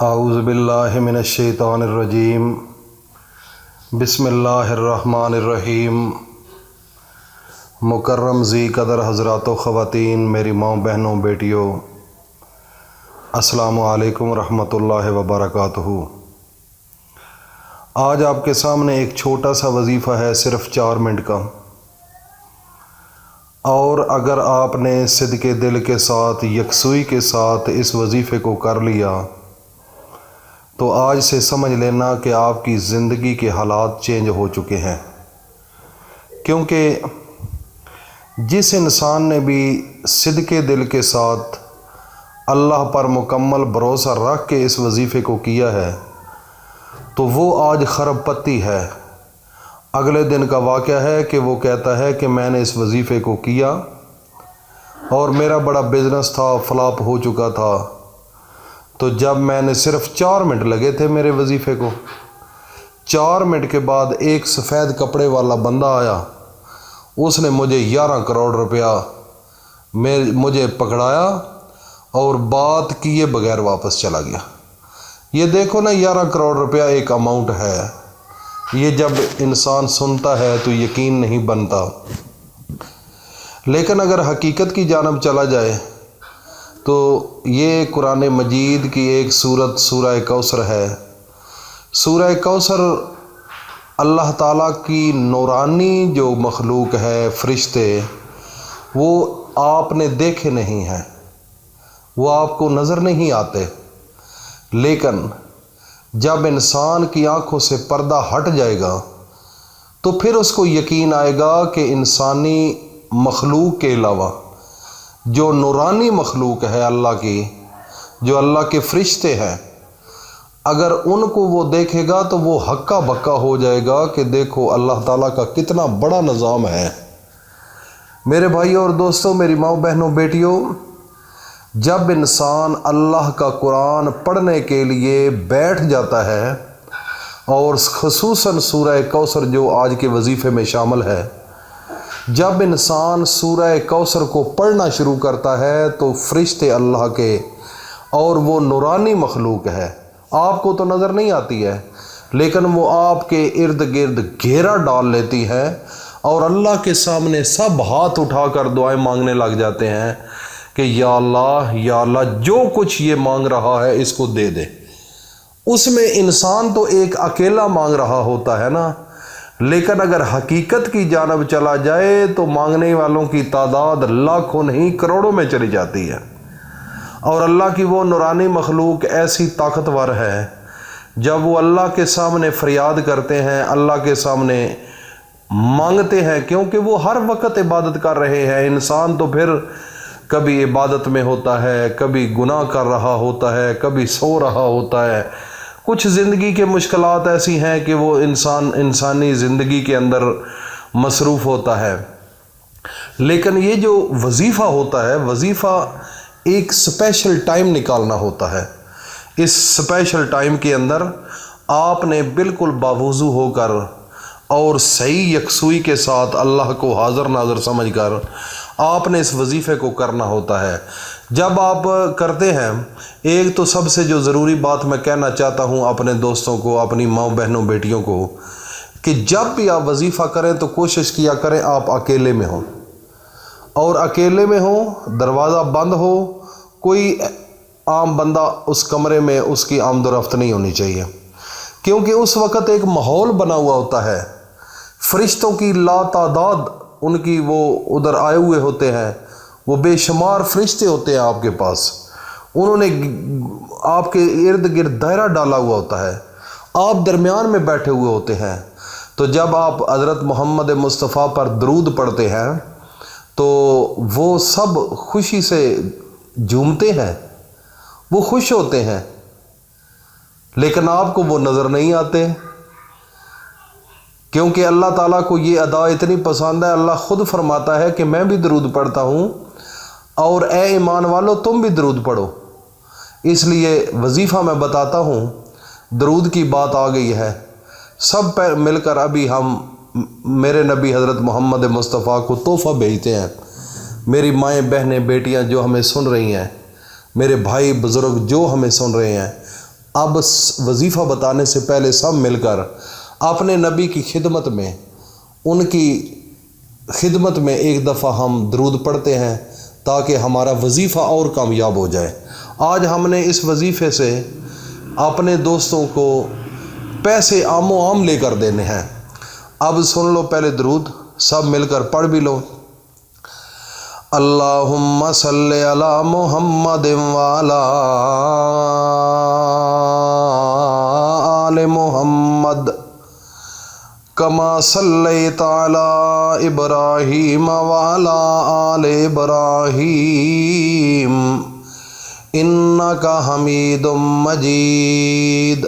اعوذ باللہ من الشیطان الرجیم بسم اللہ الرحمن الرحیم۔ مکرم ذی قدر حضرات و خواتین، میری ماں بہنوں بیٹیوں، السلام علیکم ورحمۃ اللہ وبرکاتہ۔ آج آپ کے سامنے ایک چھوٹا سا وظیفہ ہے، صرف 4 منٹ کا، اور اگر آپ نے صدقے دل کے ساتھ، یکسوئی کے ساتھ اس وظیفے کو کر لیا تو آج سے سمجھ لینا کہ آپ کی زندگی کے حالات چینج ہو چکے ہیں، کیونکہ جس انسان نے بھی صدقے دل کے ساتھ اللہ پر مکمل بھروسہ رکھ کے اس وظیفے کو کیا ہے تو وہ آج خرب پتی ہے۔ اگلے دن کا واقعہ ہے کہ وہ کہتا ہے کہ میں نے اس وظیفے کو کیا اور میرا بڑا بزنس تھا، فلاپ ہو چکا تھا، تو جب میں نے صرف 4 منٹ لگے تھے میرے وظیفے کو، 4 منٹ کے بعد ایک سفید کپڑے والا بندہ آیا، اس نے مجھے 11 کروڑ روپیہ مجھے پکڑایا اور بات کیے بغیر واپس چلا گیا۔ یہ دیکھو نا، 11 کروڑ روپیہ ایک اماؤنٹ ہے، یہ جب انسان سنتا ہے تو یقین نہیں بنتا، لیکن اگر حقیقت کی جانب چلا جائے تو یہ قرآن مجید کی ایک سورت سورہ کوثر ہے۔ سورہ کوثر اللہ تعالیٰ کی نورانی جو مخلوق ہے، فرشتے، وہ آپ نے دیکھے نہیں ہیں، وہ آپ کو نظر نہیں آتے، لیکن جب انسان کی آنکھوں سے پردہ ہٹ جائے گا تو پھر اس کو یقین آئے گا کہ انسانی مخلوق کے علاوہ جو نورانی مخلوق ہے اللہ کی، جو اللہ کے فرشتے ہیں، اگر ان کو وہ دیکھے گا تو وہ ہکا بکا ہو جائے گا کہ دیکھو اللہ تعالیٰ کا کتنا بڑا نظام ہے۔ میرے بھائیوں اور دوستوں، میری ماں بہنوں بیٹیوں، جب انسان اللہ کا قرآن پڑھنے کے لیے بیٹھ جاتا ہے، اور خصوصاً سورہ کوثر جو آج کے وظیفے میں شامل ہے، جب انسان سورہ کوثر کو پڑھنا شروع کرتا ہے تو فرشتے اللہ کے اور وہ نورانی مخلوق ہے، آپ کو تو نظر نہیں آتی ہے، لیکن وہ آپ کے ارد گرد گھیرا ڈال لیتی ہے اور اللہ کے سامنے سب ہاتھ اٹھا کر دعائیں مانگنے لگ جاتے ہیں کہ یا اللہ جو کچھ یہ مانگ رہا ہے اس کو دے دے۔ اس میں انسان تو ایک اکیلا مانگ رہا ہوتا ہے نا، لیکن اگر حقیقت کی جانب چلا جائے تو مانگنے والوں کی تعداد لاکھوں نہیں کروڑوں میں چلی جاتی ہے، اور اللہ کی وہ نورانی مخلوق ایسی طاقتور ہے، جب وہ اللہ کے سامنے فریاد کرتے ہیں، اللہ کے سامنے مانگتے ہیں، کیونکہ وہ ہر وقت عبادت کر رہے ہیں۔ انسان تو پھر کبھی عبادت میں ہوتا ہے، کبھی گناہ کر رہا ہوتا ہے، کبھی سو رہا ہوتا ہے، کچھ زندگی کے مشکلات ایسی ہیں کہ وہ انسانی زندگی کے اندر مصروف ہوتا ہے، لیکن یہ جو وظیفہ ہوتا ہے، وظیفہ ایک سپیشل ٹائم نکالنا ہوتا ہے۔ اس سپیشل ٹائم کے اندر آپ نے بالکل باوضو ہو کر اور صحیح یکسوئی کے ساتھ اللہ کو حاضر ناظر سمجھ کر آپ نے اس وظیفے کو کرنا ہوتا ہے۔ جب آپ کرتے ہیں، ایک تو سب سے جو ضروری بات میں کہنا چاہتا ہوں اپنے دوستوں کو، اپنی ماں بہنوں بیٹیوں کو، کہ جب بھی آپ وظیفہ کریں تو کوشش کیا کریں آپ اکیلے میں ہوں، اور اکیلے میں ہوں، دروازہ بند ہو، کوئی عام بندہ اس کمرے میں اس کی آمد و رفت نہیں ہونی چاہیے، کیونکہ اس وقت ایک ماحول بنا ہوا ہوتا ہے، فرشتوں کی لاتعداد ان کی وہ ادھر آئے ہوئے ہوتے ہیں، وہ بے شمار فرشتے ہوتے ہیں آپ کے پاس، انہوں نے آپ کے ارد گرد دائرہ ڈالا ہوا ہوتا ہے، آپ درمیان میں بیٹھے ہوئے ہوتے ہیں، تو جب آپ حضرت محمد مصطفیٰ پر درود پڑھتے ہیں تو وہ سب خوشی سے جھومتے ہیں، وہ خوش ہوتے ہیں، لیکن آپ کو وہ نظر نہیں آتے، کیونکہ اللہ تعالیٰ کو یہ ادا اتنی پسند ہے۔ اللہ خود فرماتا ہے کہ میں بھی درود پڑھتا ہوں اور اے ایمان والو تم بھی درود پڑھو، اس لیے وظیفہ میں بتاتا ہوں، درود کی بات آ گئی ہے، سب مل کر ابھی ہم میرے نبی حضرت محمد مصطفیٰ کو تحفہ بھیجتے ہیں۔ میری مائیں بہنیں بیٹیاں جو ہمیں سن رہی ہیں، میرے بھائی بزرگ جو ہمیں سن رہے ہیں، اب وظیفہ بتانے سے پہلے سب مل کر اپنے نبی کی خدمت میں، ان کی خدمت میں ایک دفعہ ہم درود پڑھتے ہیں تاکہ ہمارا وظیفہ اور کامیاب ہو جائے۔ آج ہم نے اس وظیفے سے اپنے دوستوں کو پیسے عام و عام لے کر دینے ہیں۔ اب سن لو پہلے درود، سب مل کر پڑھ بھی لو۔ اللہم صلی علی محمد وعلی آل محمد کما صلیت علی ابراہیم وعلی آل ابراہیم انک حمید مجید۔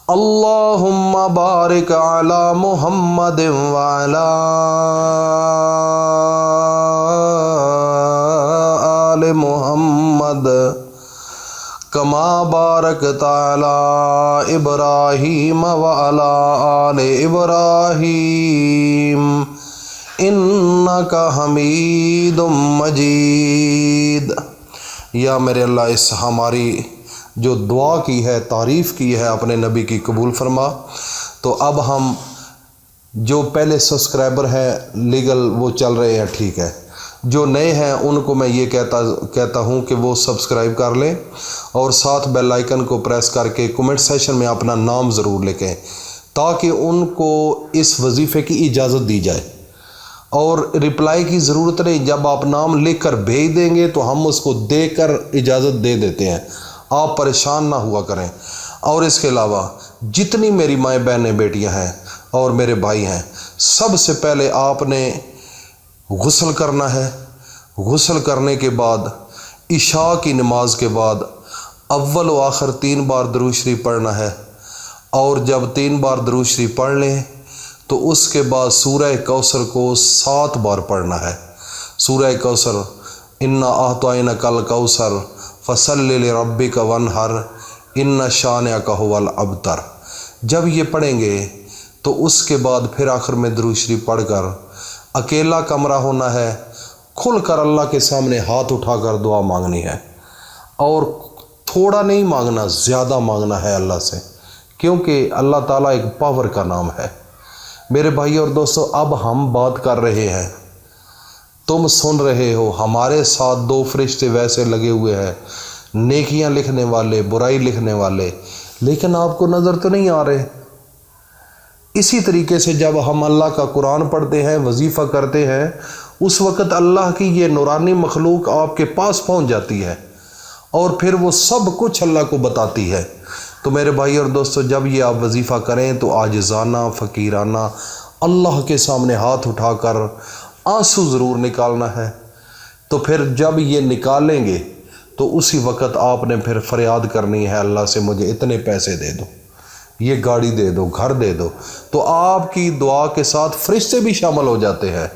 اللہم بارک علی محمد وعلی آل محمد کما بارکت علی ابراہیم وعلی آل ابراہیم انک حمید مجید۔ یا میرے اللہ اس ہماری جو دعا کی ہے، تعریف کی ہے اپنے نبی کی، قبول فرما۔ تو اب ہم جو پہلے سبسکرائبر ہیں لیگل وہ چل رہے ہیں، ٹھیک ہے، جو نئے ہیں ان کو میں یہ کہتا ہوں کہ وہ سبسکرائب کر لیں اور ساتھ بیل آئیکن کو پریس کر کے کمنٹ سیشن میں اپنا نام ضرور لکھیں تاکہ ان کو اس وظیفے کی اجازت دی جائے۔ اور رپلائی کی ضرورت نہیں، جب آپ نام لکھ کر بھیج دیں گے تو ہم اس کو دے کر اجازت دے دیتے ہیں، آپ پریشان نہ ہوا کریں۔ اور اس کے علاوہ جتنی میری مائیں بہنیں بیٹیاں ہیں اور میرے بھائی ہیں، سب سے پہلے آپ نے غسل کرنا ہے۔ غسل کرنے کے بعد عشاء کی نماز کے بعد اول و آخر 3 بار درود شریف پڑھنا ہے، اور جب 3 بار درود شریف پڑھ لیں تو اس کے بعد سورہ کوثر کو 7 بار پڑھنا ہے۔ سورہ کوثر، انا اعطینک الکوثر فصلی لربک وانحر ان شانئک ھو الابتر۔ جب یہ پڑھیں گے تو اس کے بعد پھر آخر میں درود شریف پڑھ کر اکیلا کمرہ ہونا ہے، کھل کر اللہ کے سامنے ہاتھ اٹھا کر دعا مانگنی ہے، اور تھوڑا نہیں مانگنا، زیادہ مانگنا ہے اللہ سے، کیونکہ اللہ تعالیٰ ایک پاور کا نام ہے۔ میرے بھائی اور دوستو، اب ہم بات کر رہے ہیں، تم سن رہے ہو، ہمارے ساتھ 2 فرشتے ویسے لگے ہوئے ہیں، نیکیاں لکھنے والے، برائی لکھنے والے، لیکن آپ کو نظر تو نہیں آ رہے۔ اسی طریقے سے جب ہم اللہ کا قرآن پڑھتے ہیں، وظیفہ کرتے ہیں، اس وقت اللہ کی یہ نورانی مخلوق آپ کے پاس پہنچ جاتی ہے اور پھر وہ سب کچھ اللہ کو بتاتی ہے۔ تو میرے بھائی اور دوستو، جب یہ آپ وظیفہ کریں تو عاجزانہ، فقیرانہ اللہ کے سامنے ہاتھ اٹھا کر آنسو ضرور نکالنا ہے۔ تو پھر جب یہ نکالیں گے تو اسی وقت آپ نے پھر فریاد کرنی ہے اللہ سے، مجھے اتنے پیسے دے دو، یہ گاڑی دے دو، گھر دے دو۔ تو آپ کی دعا کے ساتھ فرشتے بھی شامل ہو جاتے ہیں،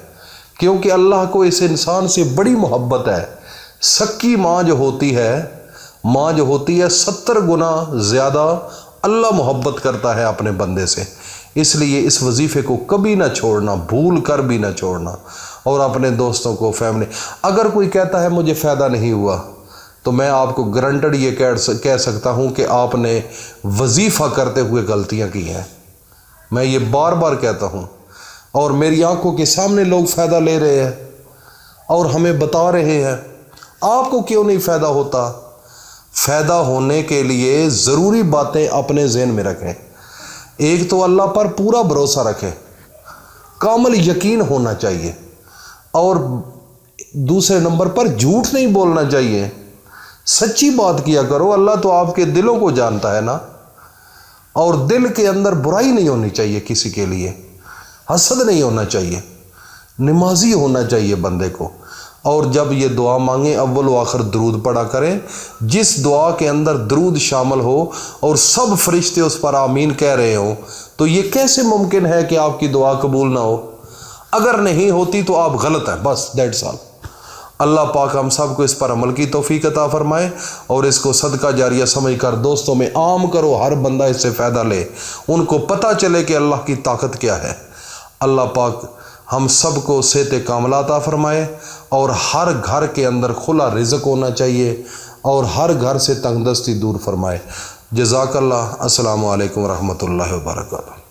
کیونکہ اللہ کو اس انسان سے بڑی محبت ہے۔ سکی ماں جو ہوتی ہے 70 گنا زیادہ اللہ محبت کرتا ہے اپنے بندے سے۔ اس لیے اس وظیفے کو کبھی نہ چھوڑنا، بھول کر بھی نہ چھوڑنا، اور اپنے دوستوں کو، فیملی، اگر کوئی کہتا ہے مجھے فائدہ نہیں ہوا تو میں آپ کو گرانٹڈ یہ کہہ سکتا ہوں کہ آپ نے وظیفہ کرتے ہوئے غلطیاں کی ہیں۔ میں یہ بار بار کہتا ہوں، اور میری آنکھوں کے سامنے لوگ فائدہ لے رہے ہیں اور ہمیں بتا رہے ہیں۔ آپ کو کیوں نہیں فائدہ ہوتا؟ فائدہ ہونے کے لیے ضروری باتیں اپنے ذہن میں رکھیں۔ ایک تو اللہ پر پورا بھروسہ رکھیں، کامل یقین ہونا چاہیے، اور دوسرے نمبر پر جھوٹ نہیں بولنا چاہیے، سچی بات کیا کرو۔ اللہ تو آپ کے دلوں کو جانتا ہے نا، اور دل کے اندر برائی نہیں ہونی چاہیے کسی کے لیے، حسد نہیں ہونا چاہیے، نمازی ہونا چاہیے بندے کو۔ اور جب یہ دعا مانگیں اول و آخر درود پڑھا کریں، جس دعا کے اندر درود شامل ہو اور سب فرشتے اس پر آمین کہہ رہے ہوں، تو یہ کیسے ممکن ہے کہ آپ کی دعا قبول نہ ہو؟ اگر نہیں ہوتی تو آپ غلط ہیں، بس دیٹس آل۔ اللہ پاک ہم سب کو اس پر عمل کی توفیق عطا فرمائے، اور اس کو صدقہ جاریہ سمجھ کر دوستوں میں عام کرو، ہر بندہ اس سے فائدہ لے، ان کو پتہ چلے کہ اللہ کی طاقت کیا ہے۔ اللہ پاک ہم سب کو صحت کاملہ عطا فرمائے، اور ہر گھر کے اندر کھلا رزق ہونا چاہیے، اور ہر گھر سے تنگ دستی دور فرمائے۔ جزاک اللہ۔ السلام علیکم ورحمۃ اللہ وبرکاتہ۔